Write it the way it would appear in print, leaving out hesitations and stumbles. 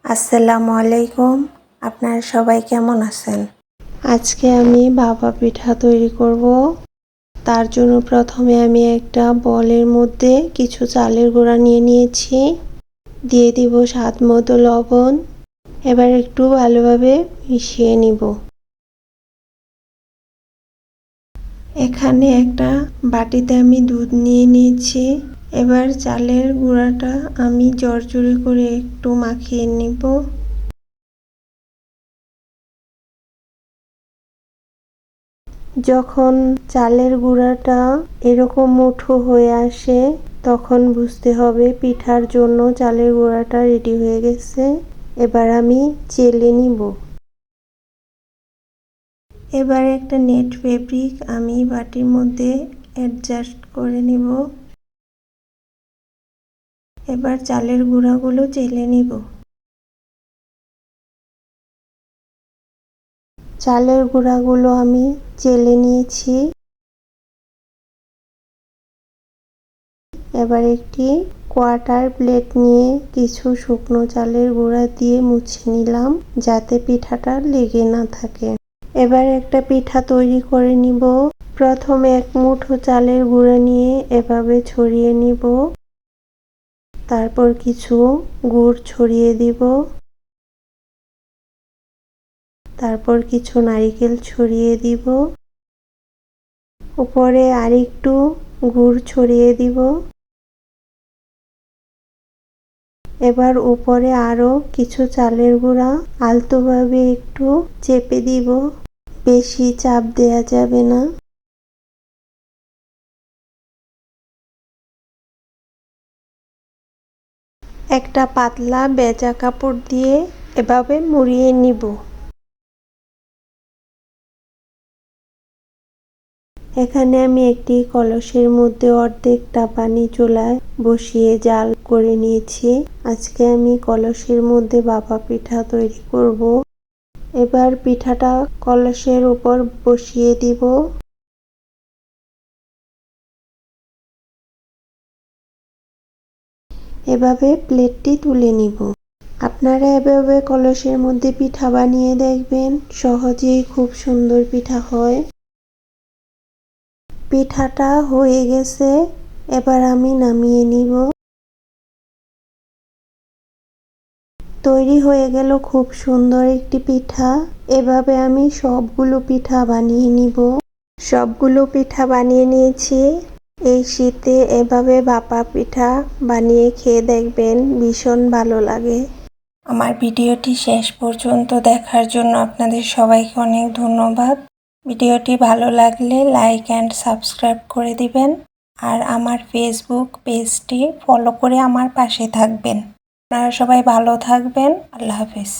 আসসালামু আলাইকুম। আপনারা সবাই কেমন আছেন? আজকে আমি ভাপা পিঠা তৈরি করব। তার জন্য প্রথমে আমি একটা বলের মধ্যে কিছু চালের গুঁড়া নিয়ে নিয়েছি। দিয়ে দিব স্বাদ মতো লবণ। এবার একটু ভালোভাবে মিশিয়ে নিব। এখানে একটা বাটিতে আমি দুধ নিয়ে নিয়েছি। এবার চালের গুঁড়াটা আমি জড়জড়ে করে একটু মাখিয়ে নিব। যখন চালের গুঁড়াটা এরকম মুঠো হয়ে আসে তখন বুঝতে হবে পিঠার জন্য চালের গুঁড়াটা রেডি হয়ে গেছে। এবার আমি চেলে নিব। এবার একটা নেট ফেব্রিক আমি বাটির মধ্যে অ্যাডজাস্ট করে নিব। এবার চালের গুঁড়াগুলো চেলে নিব। চালের গুঁড়াগুলো আমি চেলে নিয়েছি। এবার একটি কোয়ার্টার প্লেট নিয়ে কিছু শুকনো চালের গুঁড়া দিয়ে মুছে নিলাম যাতে পিঠাটা লেগে না থাকে। এবার একটা পিঠা তৈরি করে নিব। প্রথমে এক মুঠো চালের গুঁড়া নিয়ে এভাবে ছড়িয়ে নিব। তারপর কিছু গুড় ছড়িয়ে দিব। তারপর কিছু নারকেল ছড়িয়ে দিব। উপরে আরেকটু গুড় ছড়িয়ে দিব। এবার উপরে আরো কিছু চালের গুঁড়া আলতোভাবে একটু চেপে দিব। বেশি চাপ দেয়া যাবে না। একটা পাতলা ভেজা কাপড় দিয়ে এভাবে মুড়িয়ে নিব। এখানে আমি একটি কলসের মধ্যে অর্ধেকটা পানি চুলায় বসিয়ে জাল করে নিয়েছি। আজকে আমি কলসের মধ্যে ভাপা পিঠা তৈরি করব। এবার পিঠাটা কলসের উপর বসিয়ে দিব। এভাবে প্লেটটি তুলে নিব। আপনারা এভাবে কলসের মধ্যে পিঠা বানিয়ে দেখবেন, সহজেই খুব সুন্দর পিঠা হয়। পিঠাটা হয়ে গেছে, এবার আমি নামিয়ে নিব। তৈরি হয়ে গেল খুব সুন্দর একটি পিঠা। এভাবে আমি সবগুলো পিঠা বানিয়ে নিব। সবগুলো পিঠা বানিয়ে নিয়েছি। এই শীতে এভাবে ভাপা পিঠা বানিয়ে খেয়ে দেখবেন, ভীষণ ভালো লাগে। আমার ভিডিওটি শেষ পর্যন্ত দেখার জন্য আপনাদের সবাইকে অনেক ধন্যবাদ। ভিডিওটি ভালো লাগলে লাইক অ্যান্ড সাবস্ক্রাইব করে দিবেন। আর আমার ফেসবুক পেজটি ফলো করে আমার পাশে থাকবেন। আপনারা সবাই ভালো থাকবেন। আল্লাহ হাফেজ।